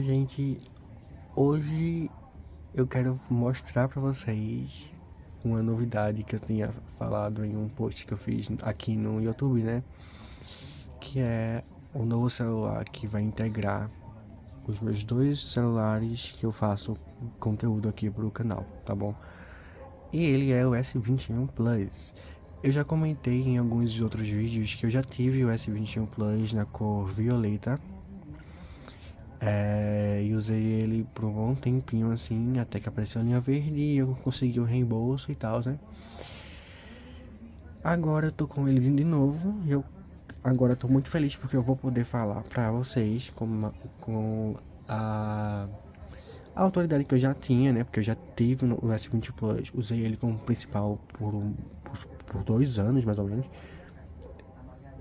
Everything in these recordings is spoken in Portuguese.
gente, hoje eu quero mostrar pra vocês uma novidade que eu tinha falado em um post que eu fiz aqui no YouTube, né? Que é o novo celular que vai integrar os meus dois celulares que eu faço conteúdo aqui pro canal, tá bom? E ele é o S21 Plus. Eu já comentei em alguns outros vídeos que eu já tive o S21 Plus na cor violeta. E usei ele por um bom tempinho assim, até que apareceu a linha verde e eu consegui o reembolso e tal, né? Agora eu tô com ele de novo e eu agora tô muito feliz porque eu vou poder falar pra vocês com a autoridade que eu já tinha, né? Porque eu já tive o S20 Plus, usei ele como principal por 2 anos mais ou menos,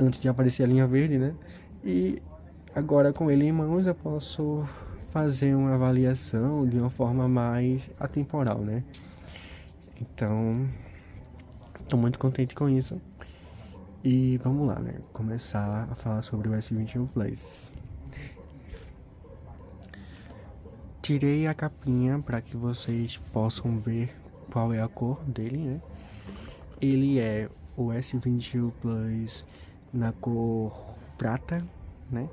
antes de aparecer a linha verde, né? E agora com ele em mãos eu posso fazer uma avaliação de uma forma mais atemporal, né? Então, tô muito contente com isso. E vamos lá, né? Começar a falar sobre o S21 Plus. Tirei a capinha para que vocês possam ver qual é a cor dele, né? Ele é o S21 Plus na cor prata, né?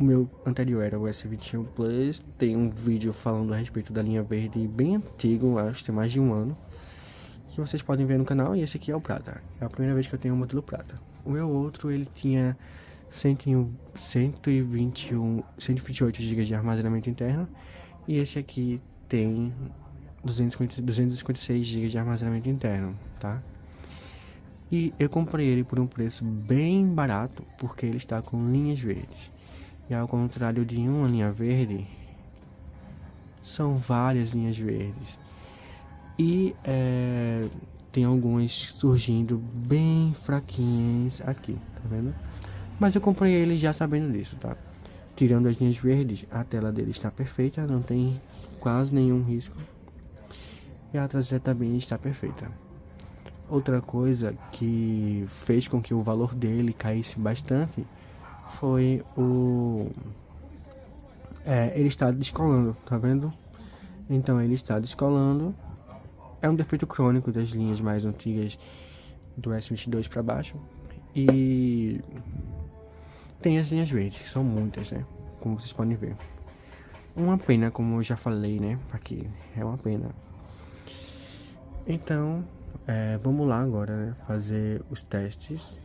O meu anterior era o S21 Plus. Tem um vídeo falando a respeito da linha verde bem antigo, acho que tem mais de um ano, que vocês podem ver no canal. E esse aqui é o prata. É a primeira vez que eu tenho um modelo prata. O meu outro, ele tinha 128 GB de armazenamento interno. E esse aqui tem 256 GB de armazenamento interno, tá? E eu comprei ele por um preço bem barato, porque ele está com linhas verdes. E ao contrário de uma linha verde, são várias linhas verdes. E tem algumas surgindo bem fraquinhas aqui, tá vendo? Mas eu comprei ele já sabendo disso, tá? Tirando as linhas verdes, a tela dele está perfeita, não tem quase nenhum risco. E a traseira também está perfeita. Outra coisa que fez com que o valor dele caísse bastante foi ele está descolando, tá vendo? Então ele está descolando. É um defeito crônico das linhas mais antigas do S22 para baixo. E tem as linhas verdes, que são muitas, né? Como vocês podem ver. Uma pena, como eu já falei, né? Aqui, é uma pena. Então, vamos lá agora, né? Fazer os testes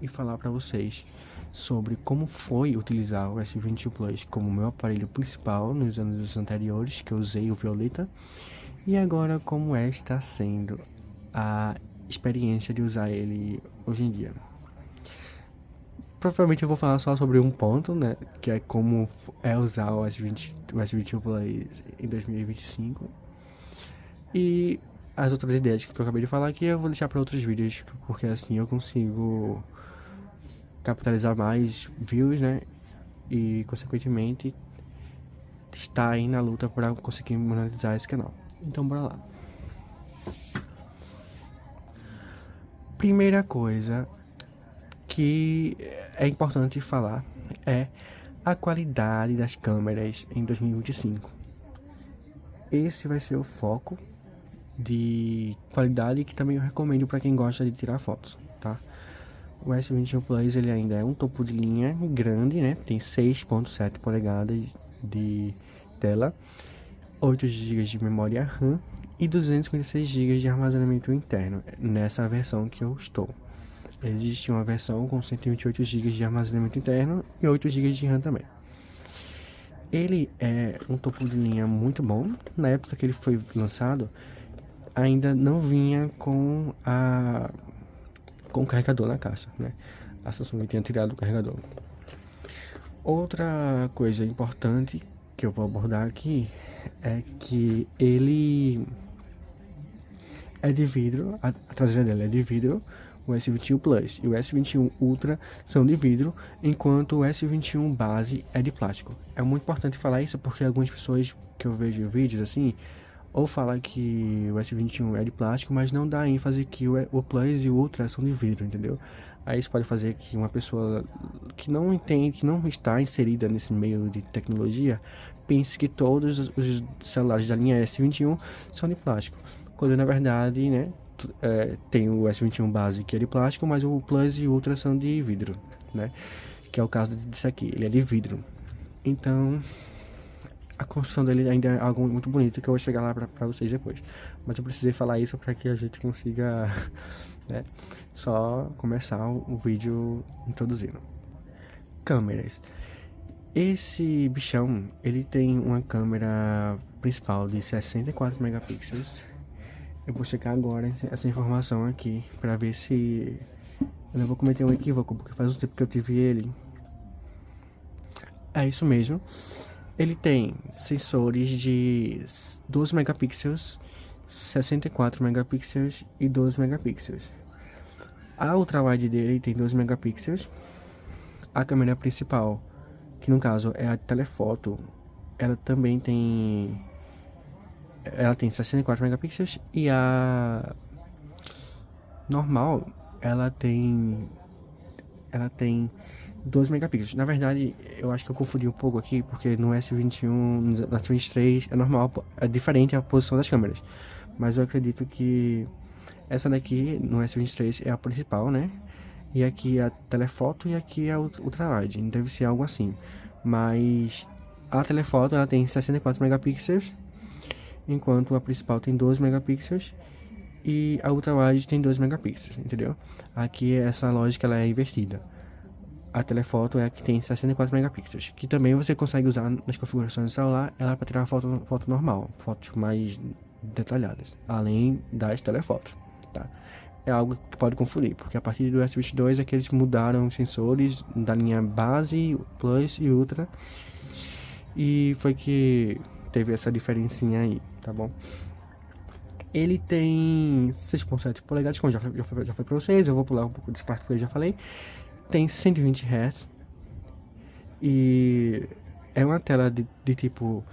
e falar para vocês sobre como foi utilizar o S20 Plus como meu aparelho principal nos anos anteriores, que eu usei o violeta. E agora como está sendo a experiência de usar ele hoje em dia. Provavelmente eu vou falar só sobre um ponto, né? Que é como usar o S21 Plus em 2025. E as outras ideias que eu acabei de falar aqui eu vou deixar para outros vídeos, porque assim eu consigo capitalizar mais views, né? E consequentemente estar aí na luta para conseguir monetizar esse canal. Então bora lá. Primeira coisa que é importante falar é a qualidade das câmeras em 2025. Esse vai ser o foco de qualidade que também eu recomendo para quem gosta de tirar fotos, tá? O S21 Plus ele ainda é um topo de linha grande, né? Tem 6.7 polegadas de tela, 8 GB de memória RAM e 256 GB de armazenamento interno nessa versão que eu estou. Existe uma versão com 128 GB de armazenamento interno e 8 GB de RAM também. Ele é um topo de linha muito bom. Na época que ele foi lançado, ainda não vinha com o carregador na caixa, né? A Samsung tinha tirado o carregador. Outra coisa importante que eu vou abordar aqui é que ele é de vidro, a traseira dele é de vidro, o S21 Plus e o S21 Ultra são de vidro, enquanto o S21 base é de plástico. É muito importante falar isso porque algumas pessoas que eu vejo vídeos assim, ou falam que o S21 é de plástico, mas não dá ênfase que o Plus e o Ultra são de vidro, entendeu? Aí isso pode fazer que uma pessoa que não entende, que não está inserida nesse meio de tecnologia, pense que todos os celulares da linha S21 são de plástico, quando na verdade, né, tem o S21 base que é de plástico, mas o Plus e Ultra são de vidro, né, que é o caso disso aqui, ele é de vidro. Então, a construção dele ainda é algo muito bonito que eu vou chegar lá pra vocês depois. Mas eu precisei falar isso para que a gente consiga, né, só começar o vídeo introduzindo. Câmeras. Esse bichão, ele tem uma câmera principal de 64 megapixels. Eu vou checar agora essa informação aqui para ver se eu não vou cometer um equívoco, porque faz um tempo que eu tive ele. É isso mesmo. Ele tem sensores de 12 megapixels, 64 megapixels e 12 megapixels. A ultrawide dele tem 12 megapixels. A câmera principal, que no caso é a telefoto, ela também tem... Ela tem 64 megapixels e a normal, ela tem 12 megapixels. Na verdade, eu acho que eu confundi um pouco aqui, porque no S21, no S23 é normal, é diferente a posição das câmeras. Mas eu acredito que essa daqui, no S23, é a principal, né? E aqui é a telefoto e aqui é a ultrawide. Deve ser algo assim. Mas a telefoto, ela tem 64 megapixels, enquanto a principal tem 12 megapixels. E a ultrawide tem 12 megapixels, entendeu? Aqui essa lógica ela é invertida. A telefoto é a que tem 64 megapixels, que também você consegue usar nas configurações do celular, ela para tirar foto normal, fotos mais detalhadas, além das telefotos, tá? É algo que pode confundir, porque a partir do S22 é que eles mudaram os sensores da linha base, Plus e Ultra, e foi que teve essa diferencinha aí, tá bom? Ele tem 6.7 polegadas, como já foi para vocês, eu vou pular um pouco desse parte que eu já falei. Tem 120 Hz e é uma tela de tipo,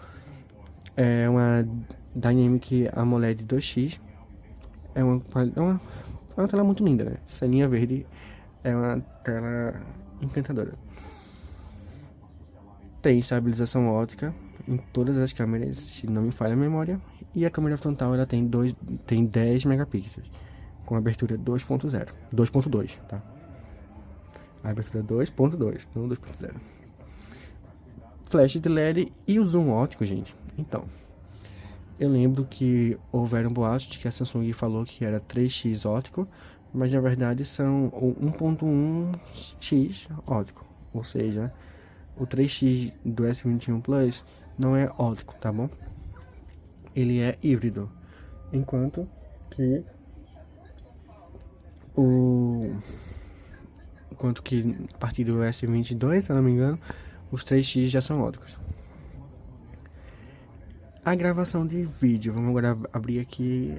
é uma Dynamic AMOLED 2X. É uma tela muito linda, né? Essa linha verde é uma tela encantadora. Tem estabilização óptica em todas as câmeras, se não me falha a memória. E a câmera frontal ela tem 10 megapixels com abertura 2.2, tá? A abertura 2.2, não 2.0. Flash de LED e o zoom óptico, gente. Então, eu lembro que houveram boatos de que a Samsung falou que era 3x óptico, mas na verdade são o 1.1x óptico. Ou seja, o 3x do S21 Plus não é óptico, tá bom? Ele é híbrido. Enquanto que a partir do S22, se eu não me engano, os 3x já são ópticos. A gravação de vídeo, vamos agora abrir aqui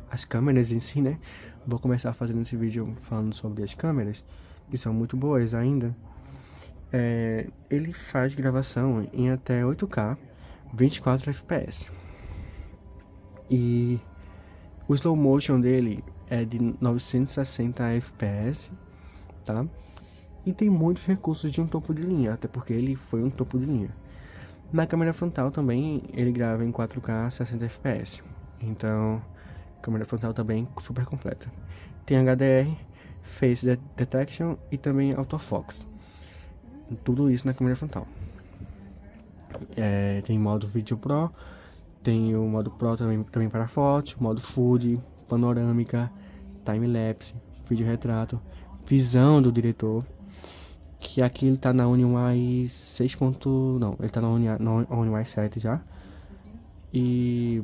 as câmeras em si, né? Vou começar fazendo esse vídeo falando sobre as câmeras, que são muito boas ainda. Ele faz gravação em até 8K, 24 fps. E o slow motion dele é de 960 fps, tá? E tem muitos recursos de um topo de linha, até porque ele foi um topo de linha. Na câmera frontal também ele grava em 4K 60 fps. Então, câmera frontal também super completa. Tem HDR, Face Detection e também Autofocus. Tudo isso na câmera frontal. Tem modo Video Pro, tem o modo Pro também para fotos, modo Full, panorâmica, time-lapse, vídeo retrato, visão do diretor, que aqui ele tá na OnUI 6. Não, ele tá na OnUI 7 já. E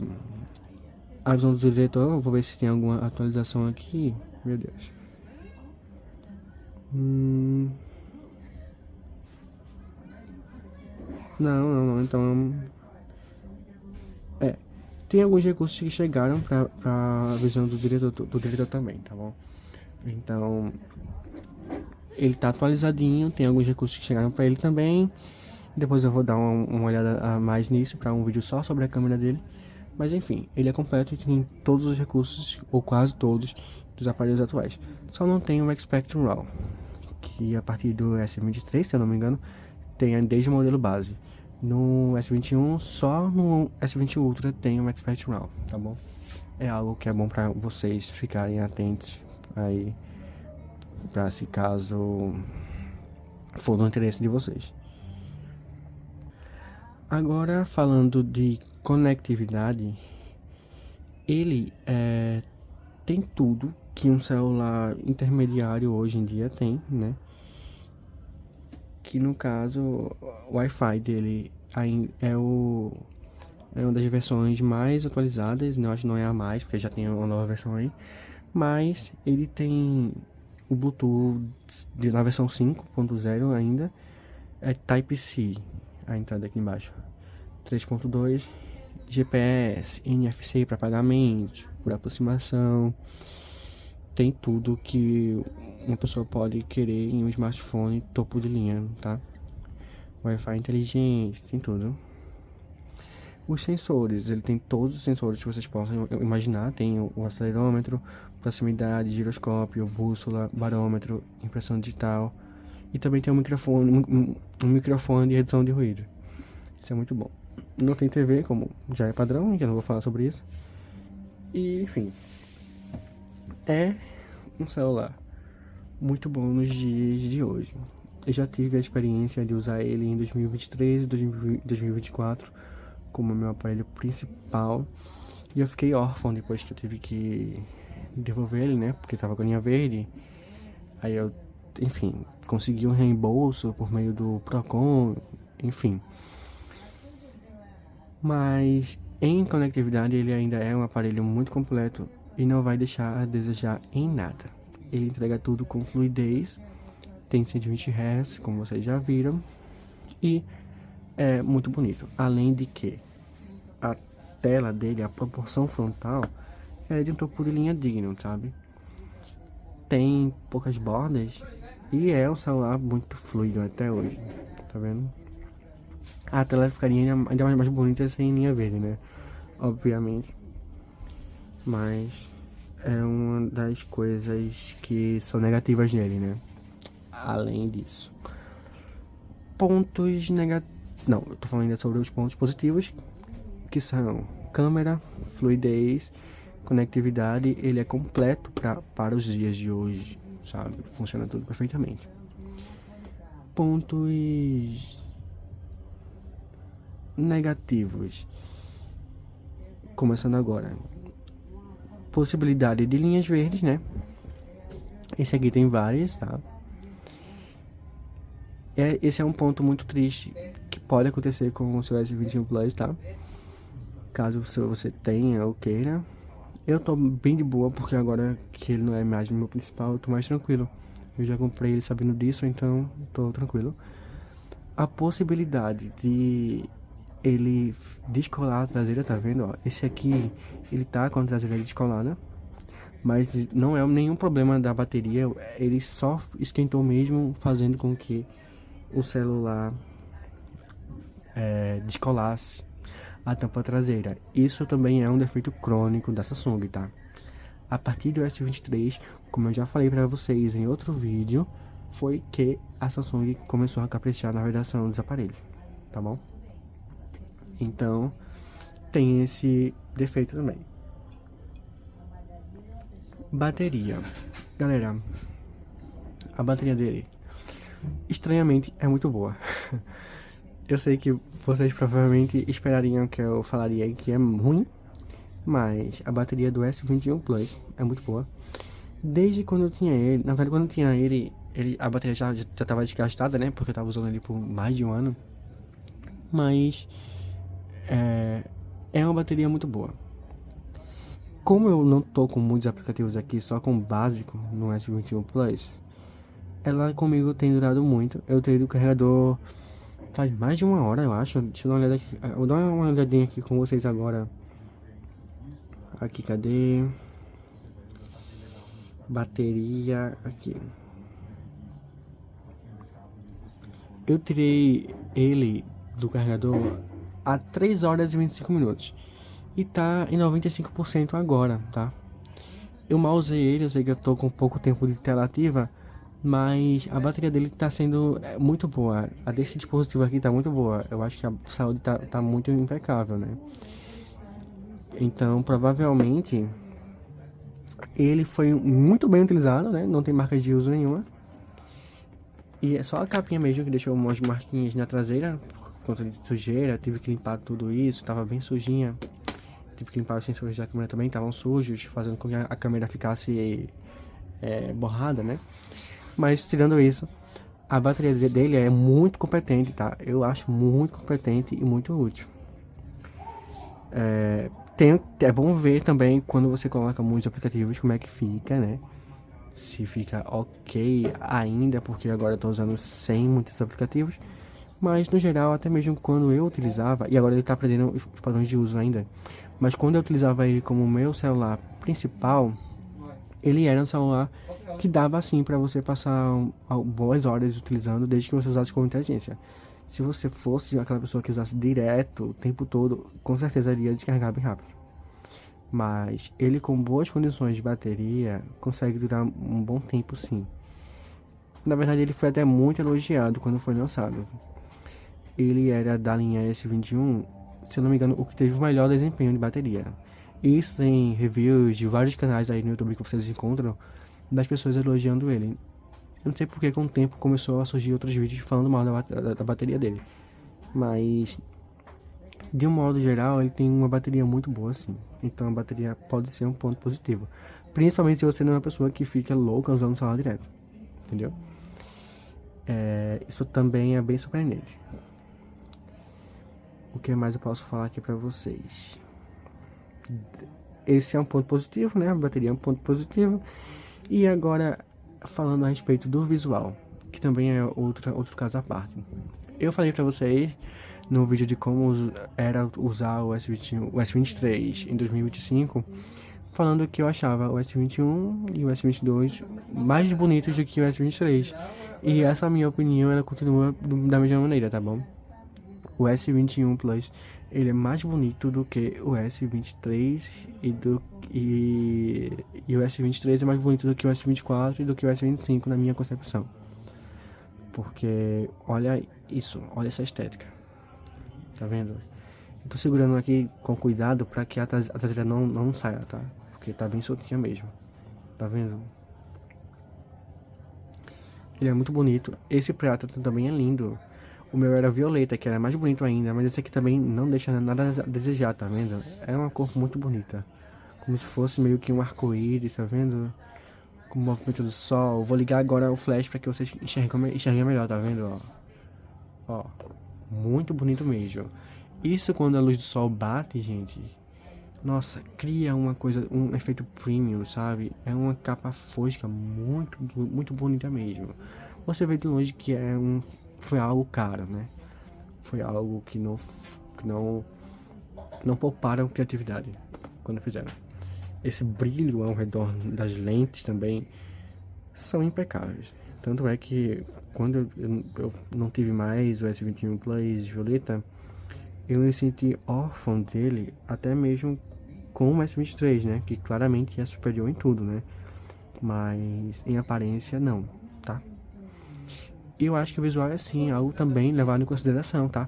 a visão do diretor, eu vou ver se tem alguma atualização aqui. Meu Deus. Não, então... tem alguns recursos que chegaram pra visão do diretor também, tá bom? Então, ele tá atualizadinho, tem alguns recursos que chegaram pra ele também. Depois eu vou dar uma olhada a mais nisso pra um vídeo só sobre a câmera dele. Mas enfim, ele é completo e tem todos os recursos, ou quase todos, dos aparelhos atuais. Só não tem o X-Spectrum RAW, que a partir do S23, se eu não me engano, tem desde o modelo base. No S21, só no S20 Ultra tem o Expert RAW, tá bom? É algo que é bom para vocês ficarem atentos aí, para se caso for do interesse de vocês. Agora, falando de conectividade, ele tem tudo que um celular intermediário hoje em dia tem, né? Que no caso, o Wi-Fi dele é uma das versões mais atualizadas, né? Eu acho que não é a mais, porque já tem uma nova versão aí. Mas ele tem o Bluetooth na versão 5.0 ainda, é Type-C, a entrada aqui embaixo. 3.2, GPS, NFC para pagamento, por aproximação. Tem tudo que uma pessoa pode querer em um smartphone topo de linha, tá? Wi-Fi inteligente, tem tudo. Os sensores, ele tem todos os sensores que vocês possam imaginar. Tem o acelerômetro, proximidade, giroscópio, bússola, barômetro, impressão digital. E também tem um microfone de redução de ruído. Isso é muito bom. Não tem TV, como já é padrão, que eu não vou falar sobre isso. E, enfim, é um celular muito bom nos dias de hoje. Eu já tive a experiência de usar ele em 2023 e 2024 como meu aparelho principal. E eu fiquei órfão depois que eu tive que devolver ele, né? Porque tava com a linha verde. Aí eu, enfim, consegui um reembolso por meio do Procon, enfim. Mas em conectividade ele ainda é um aparelho muito completo e não vai deixar a desejar em nada. Ele entrega tudo com fluidez, tem 120 Hz, como vocês já viram, e é muito bonito. Além de que a tela dele, a proporção frontal, é de um topo de linha digno, sabe? Tem poucas bordas e é um celular muito fluido até hoje, tá vendo? A tela ficaria ainda mais bonita sem linha verde, né? Obviamente. Mas é uma das coisas que são negativas nele, né? Além disso. Pontos negativos. Não, eu tô falando ainda sobre os pontos positivos, que são câmera, fluidez, conectividade. Ele é completo para os dias de hoje, sabe? Funciona tudo perfeitamente. Pontos negativos. Começando agora. Possibilidade de linhas verdes, né? Esse aqui tem várias, tá? Esse é um ponto muito triste que pode acontecer com o seu S21 Plus, tá? Caso você tenha ou queira. Eu tô bem de boa, porque agora que ele não é mais o meu principal, eu tô mais tranquilo. Eu já comprei ele sabendo disso, então tô tranquilo. A possibilidade de ele descolar a traseira, tá vendo? Ó, esse aqui, ele tá com a traseira descolada, mas não é nenhum problema da bateria. Ele só esquentou mesmo, fazendo com que o celular descolasse a tampa traseira. Isso também é um defeito crônico da Samsung, tá? A partir do S23, como eu já falei para vocês em outro vídeo, foi que a Samsung começou a caprichar na vedação dos aparelhos, tá bom? Então, tem esse defeito também. Bateria. Galera, a bateria dele, estranhamente, é muito boa. Eu sei que vocês provavelmente esperariam que eu falaria que é ruim, mas a bateria do S21 Plus é muito boa. Desde quando eu tinha ele, na verdade quando eu tinha ele a bateria já estava desgastada, né? Porque eu estava usando ele por mais de um ano. Mas é uma bateria muito boa. Como eu não tô com muitos aplicativos aqui, só com o básico no S21 Plus, ela comigo tem durado muito. Eu tenho o carregador faz mais de uma hora, eu acho. Deixa eu dar uma olhada aqui. Eu vou dar uma olhadinha aqui com vocês agora. Aqui, cadê? Bateria, aqui. Eu tirei ele do carregador há 3 horas e 25 minutos. E tá em 95% agora, tá? Eu mal usei ele, eu sei que eu tô com pouco tempo de tela ativa, Mas a bateria dele tá sendo muito boa. A desse dispositivo aqui tá muito boa. Eu acho que a saúde tá muito impecável, né? Então, provavelmente, ele foi muito bem utilizado, né? Não tem marcas de uso nenhuma. E é só a capinha mesmo que deixou umas marquinhas na traseira, por conta de sujeira. Tive que limpar tudo isso, tava bem sujinha. Tive que limpar os sensores da câmera também, estavam sujos, fazendo com que a câmera ficasse borrada, né? Mas tirando isso, a bateria dele é muito competente, tá? Eu acho muito competente e muito útil. É bom ver também quando você coloca muitos aplicativos como é que fica, né? Se fica ok ainda, porque agora eu tô usando sem muitos aplicativos. Mas no geral, até mesmo quando eu utilizava, e agora ele tá aprendendo os padrões de uso ainda. Mas quando eu utilizava ele como meu celular principal, ele era um celular que dava assim para você passar boas horas utilizando, desde que você usasse com inteligência. Se você fosse aquela pessoa que usasse direto o tempo todo, com certeza iria descarregar bem rápido. Mas ele com boas condições de bateria consegue durar um bom tempo, sim. Na verdade, ele foi até muito elogiado quando foi lançado. Ele era da linha S21, se eu não me engano, o que teve o melhor desempenho de bateria. Isso tem reviews de vários canais aí no YouTube que vocês encontram das pessoas elogiando ele. Eu não sei porque com o tempo começou a surgir outros vídeos falando mal da bateria dele. Mas, de um modo geral, ele tem uma bateria muito boa, sim. Então a bateria pode ser um ponto positivo. Principalmente se você não é uma pessoa que fica louca usando o celular direto. Entendeu? Isso também é bem surpreendente. O que mais eu posso falar aqui pra vocês? Esse é um ponto positivo, né? A bateria é um ponto positivo. E agora, falando a respeito do visual, que também é outro caso à parte. Eu falei pra vocês no vídeo de como era usar o S21, o S23 em 2025, falando que eu achava o S21 e o S22 mais bonitos do que o S23. E essa minha opinião, ela continua da mesma maneira, tá bom? O S21 Plus, ele é mais bonito do que o S23 e o S23 é mais bonito do que o S24 e do que o S25 na minha concepção. Porque olha isso, olha essa estética. Tá vendo? Eu tô segurando aqui com cuidado para que a traseira não saia, tá? Porque tá bem soltinha mesmo. Tá vendo? Ele é muito bonito. Esse prata também é lindo. O meu era violeta, que era mais bonito ainda, mas esse aqui também não deixa nada a desejar, tá vendo? É uma cor muito bonita. Como se fosse meio que um arco-íris, tá vendo? Com o movimento do sol. Vou ligar agora o flash para que vocês enxerguem melhor, tá vendo? Ó, muito bonito mesmo. Isso quando a luz do sol bate, gente. Nossa, cria uma coisa, um efeito premium, sabe? É uma capa fosca muito bonita mesmo. Você vê de longe que foi algo caro, né? Foi algo que não pouparam criatividade quando fizeram. Esse brilho ao redor das lentes também são impecáveis. Tanto é que quando eu não tive mais o S21 Plus Violeta, eu me senti órfão dele, até mesmo com o S23, né? Que claramente é superior em tudo, né? Mas em aparência, não, tá? E eu acho que o visual é assim, algo também levado em consideração, tá?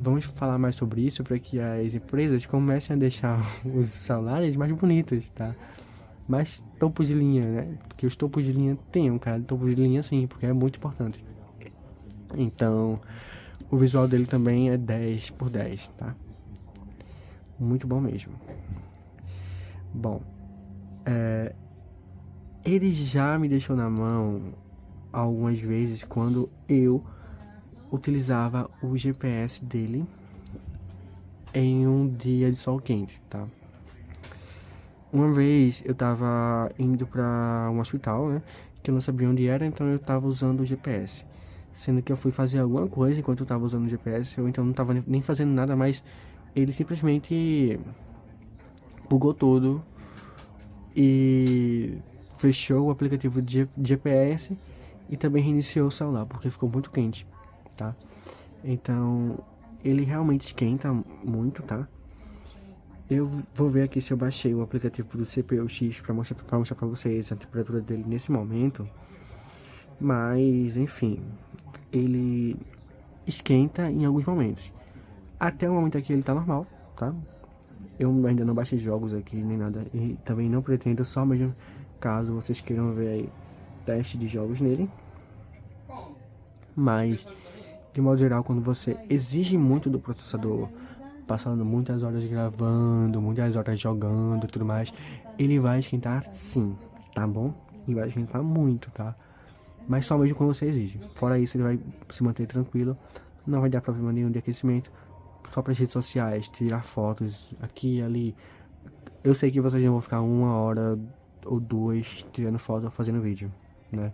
Vamos falar mais sobre isso para que as empresas comecem a deixar os celulares mais bonitos, tá? Mais topos de linha, né? Que os topos de linha tenham, cara, topos de linha sim, porque é muito importante. Então, o visual dele também é 10 por 10, tá? Muito bom mesmo. Bom, ele já me deixou na mão algumas vezes quando eu utilizava o GPS dele em um dia de sol quente, tá? Uma vez eu tava indo pra um hospital, né? Que eu não sabia onde era, então eu tava usando o GPS. Sendo que eu fui fazer alguma coisa enquanto eu tava usando o GPS, ou então não tava nem fazendo nada, mas ele simplesmente bugou tudo e fechou o aplicativo de GPS e também reiniciou o celular, porque ficou muito quente, tá? Então, ele realmente esquenta muito, tá? Eu vou ver aqui se eu baixei o aplicativo do CPU-X para mostrar para vocês a temperatura dele nesse momento. Mas, enfim, ele esquenta em alguns momentos. Até o momento aqui ele tá normal, tá? Eu ainda não baixei jogos aqui, nem nada. E também não pretendo, só mesmo caso vocês queiram ver aí teste de jogos nele. Mas, de modo geral, quando você exige muito do processador, passando muitas horas gravando, muitas horas jogando e tudo mais, ele vai esquentar sim, tá bom? E vai esquentar muito, tá? Mas só mesmo quando você exige. Fora isso, ele vai se manter tranquilo, não vai dar problema nenhum de aquecimento. Só para as redes sociais, tirar fotos aqui e ali. Eu sei que vocês não vão ficar 1 hora ou 2 tirando foto ou fazendo vídeo, né?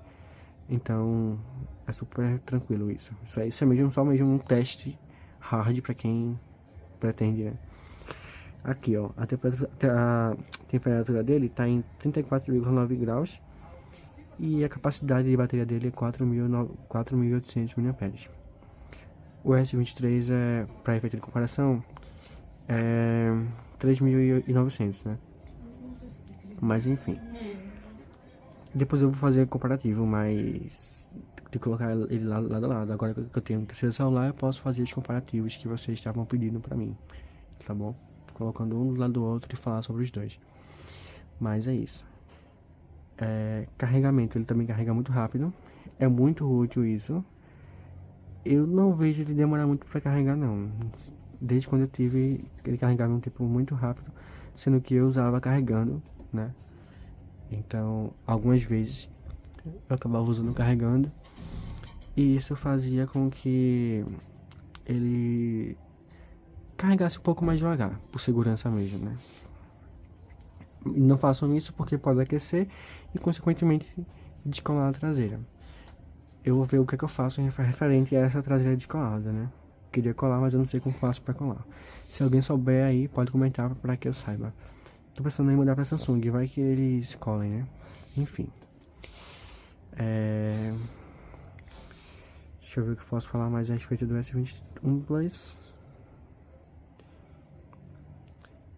Então, é super tranquilo isso. Isso é mesmo, só mesmo um teste hard para quem pretende, né? Aqui, ó, a temperatura dele tá em 34,9 graus e a capacidade de bateria dele é 4.800 mAh. O S23 é, para efeito de comparação, é 3.900, né? Mas enfim. Depois eu vou fazer comparativo, mas de colocar ele lado a lado. Agora que eu tenho um terceiro celular, eu posso fazer os comparativos que vocês estavam pedindo pra mim, tá bom? Colocando um do lado do outro e falar sobre os dois. Mas é isso. Carregamento, ele também carrega muito rápido. É muito útil isso. Eu não vejo ele demorar muito pra carregar, não. Desde quando eu tive, ele carregava um tempo muito rápido, sendo que eu usava carregando, né? Então, algumas vezes eu acabava usando carregando e isso fazia com que ele carregasse um pouco mais devagar, por segurança mesmo, né? Não façam isso porque pode aquecer e, consequentemente, descolar a traseira. Eu vou ver o que é que eu faço referente a essa traseira descolada, né? Queria colar, mas eu não sei como faço pra colar. Se alguém souber aí, pode comentar pra que eu saiba. Tô pensando em mudar pra Samsung, vai que eles colhem, né? Enfim. Deixa eu ver o que eu posso falar mais a respeito do S21 Plus.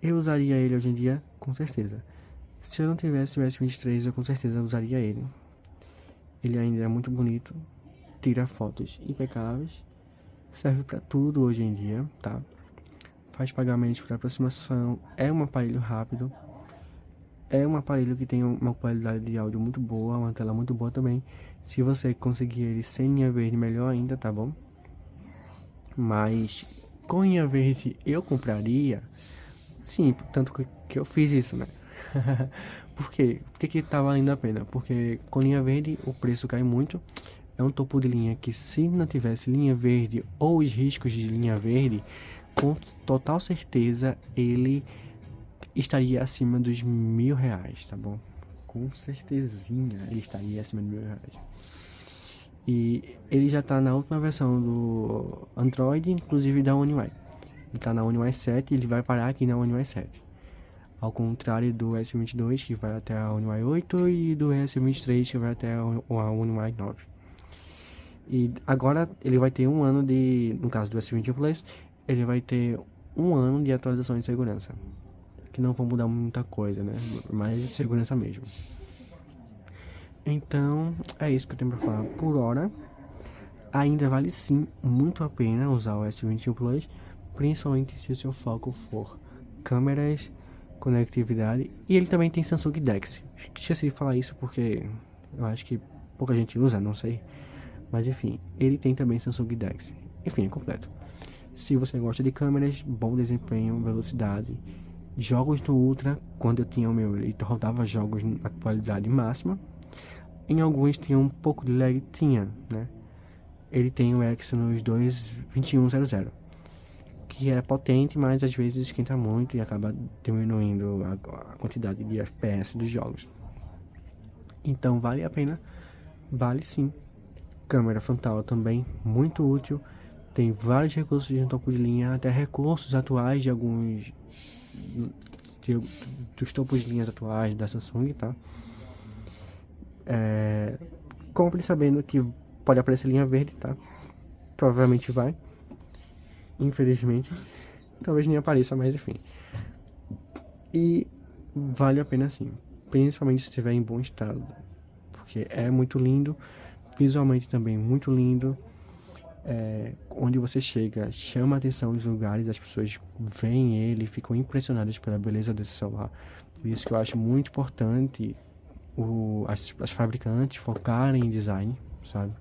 Eu usaria ele hoje em dia, com certeza. Se eu não tivesse o S23, eu com certeza usaria ele. Ele ainda é muito bonito, tira fotos impecáveis, serve pra tudo hoje em dia, tá? Faz pagamentos por aproximação, é um aparelho rápido, é um aparelho que tem uma qualidade de áudio muito boa, uma tela muito boa também. Se você conseguir ele sem linha verde, melhor ainda, tá bom? Mas com linha verde eu compraria, sim, tanto que eu fiz isso, né? Por quê? Por que tá valendo a pena? Porque com linha verde o preço cai muito. É um topo de linha que, se não tivesse linha verde ou os riscos de linha verde, com total certeza ele estaria acima dos R$ 1.000, tá bom? Com certezinha ele estaria acima de R$ 1.000. E ele já tá na última versão do Android, inclusive da One UI. Ele tá na One UI 7 e ele vai parar aqui na One UI 7. Ao contrário do S22, que vai até a One UI 8, e do S23, que vai até a One UI 9. E agora ele vai ter 1 ano de, no caso do S21 Plus, ele vai ter 1 ano de atualização de segurança. Que não vão mudar muita coisa, né? Mas de segurança mesmo. Então, é isso que eu tenho pra falar por hora. Ainda vale sim muito a pena usar o S21 Plus, principalmente se o seu foco for câmeras, conectividade, e ele também tem Samsung DeX. Esqueci de falar isso porque eu acho que pouca gente usa, não sei. Mas enfim, ele tem também Samsung DeX. Enfim, é completo. Se você gosta de câmeras, bom desempenho, velocidade, jogos do Ultra, quando eu tinha o meu, ele rodava jogos na qualidade máxima. Em alguns tinha um pouco de lag, né? Ele tem o Exynos 2100, que é potente, mas às vezes esquenta muito e acaba diminuindo a quantidade de FPS dos jogos. Então vale a pena, vale sim. Câmera frontal também, muito útil. Tem vários recursos de topo de linha, até recursos atuais de alguns dos topos de linhas atuais da Samsung, tá? Compre sabendo que pode aparecer linha verde, tá? Provavelmente vai. Infelizmente. Talvez nem apareça, mas enfim. E vale a pena sim. Principalmente se estiver em bom estado. Porque é muito lindo. visualmente também muito lindo. Onde você chega, chama a atenção dos lugares, as pessoas veem ele, ficam impressionadas pela beleza desse celular. Por isso que eu acho muito importante as fabricantes focarem em design, sabe?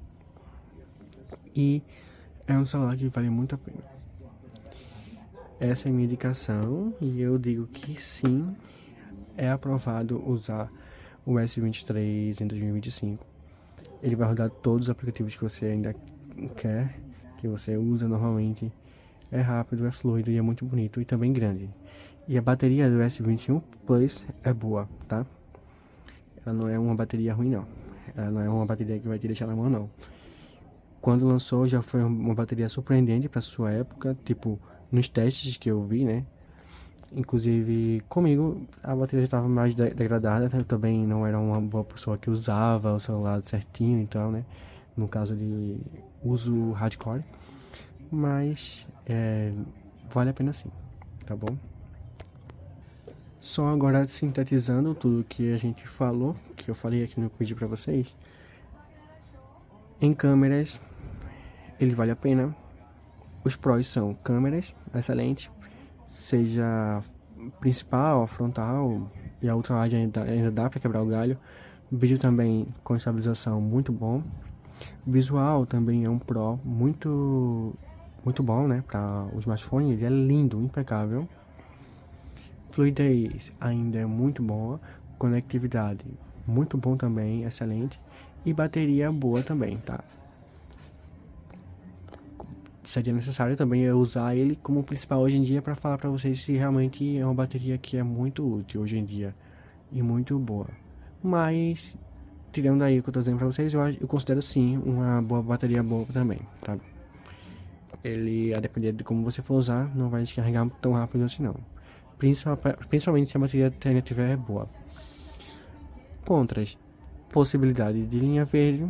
E é um celular que vale muito a pena. Essa é a minha indicação e eu digo que sim, é aprovado usar o S23 em 2025. Ele vai rodar todos os aplicativos que você ainda quer, que você usa normalmente. É rápido, é fluido e é muito bonito e também grande. E a bateria do S21 Plus é boa, tá? Ela não é uma bateria ruim, não. Ela não é uma bateria que vai te deixar na mão, não. Quando lançou já foi uma bateria surpreendente para sua época, tipo, nos testes que eu vi, né? Inclusive, comigo, a bateria já estava mais degradada, eu também não era uma boa pessoa que usava o celular certinho, então, né? No caso de uso hardcore. Mas, vale a pena sim, tá bom? Só agora sintetizando tudo que a gente falou, que eu falei aqui no vídeo pra vocês. Em câmeras, ele vale a pena. Os prós são câmeras, excelente, seja principal, frontal e a ultra-wide ainda dá para quebrar o galho. Vídeo também com estabilização muito bom. Visual também é um Pro muito bom, né, para o smartphone. Ele é lindo, impecável. Fluidez ainda é muito boa. Conectividade muito bom também, excelente. E bateria boa também, tá? Seria necessário também eu usar ele como principal hoje em dia para falar para vocês se realmente é uma bateria que é muito útil hoje em dia e muito boa. Mas, tirando aí o que eu tô dizendo para vocês, eu considero sim uma boa bateria boa também, tá? Ele, a depender de como você for usar, não vai descarregar tão rápido assim não. Principalmente se a bateria ainda estiver boa. Contras: possibilidade de linha verde.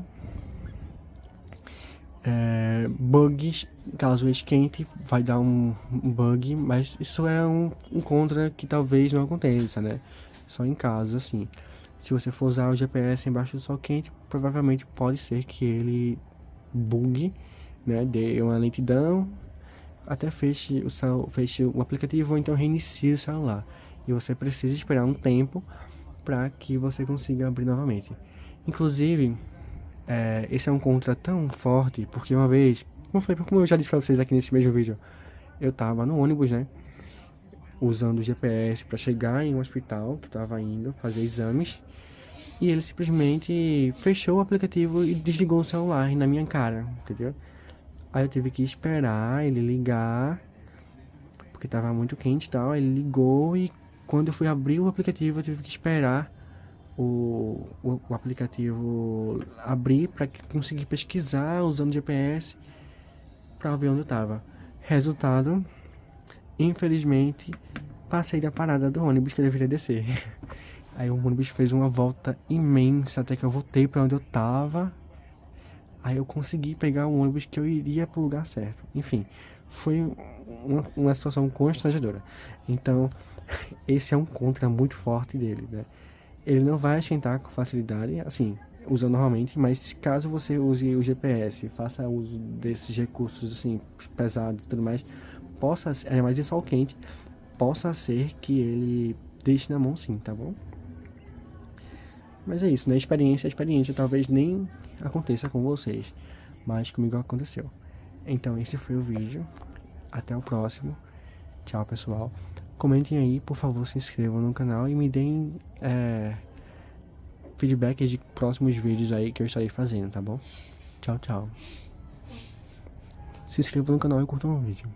Bugs, caso esquente, vai dar um bug, mas isso é um contra que talvez não aconteça, né? Só em casos assim. Se você for usar o GPS embaixo do sol quente, provavelmente pode ser que ele bugue, né? Dê uma lentidão, até feche o aplicativo ou então reinicie o celular. E você precisa esperar um tempo para que você consiga abrir novamente. Inclusive, esse é um contra tão forte, porque uma vez, como eu já disse pra vocês aqui nesse mesmo vídeo, eu tava no ônibus, né, usando o GPS para chegar em um hospital que eu tava indo fazer exames, e ele simplesmente fechou o aplicativo e desligou o celular na minha cara, entendeu? Aí eu tive que esperar ele ligar, porque tava muito quente e tal, ele ligou e quando eu fui abrir o aplicativo eu tive que esperar o aplicativo abrir para conseguir pesquisar usando GPS para ver onde eu tava. Resultado, infelizmente, passei da parada do ônibus que eu deveria descer. Aí o ônibus fez uma volta imensa até que eu voltei para onde eu tava. Aí eu consegui pegar o ônibus que eu iria pro lugar certo. Enfim, foi uma situação constrangedora. Então, esse é um contra muito forte dele, né? Ele não vai esquentar com facilidade, assim, usando normalmente, mas caso você use o GPS, faça uso desses recursos, assim, pesados e tudo mais, ainda mais em sol quente, possa ser que ele deixe na mão sim, tá bom? Mas é isso, né? Experiência talvez nem aconteça com vocês, mas comigo aconteceu. Então esse foi o vídeo, até o próximo, tchau pessoal. Comentem aí, por favor, se inscrevam no canal e me deem feedbacks de próximos vídeos aí que eu estarei fazendo, tá bom? Tchau, tchau. Se inscrevam no canal e curtam o vídeo.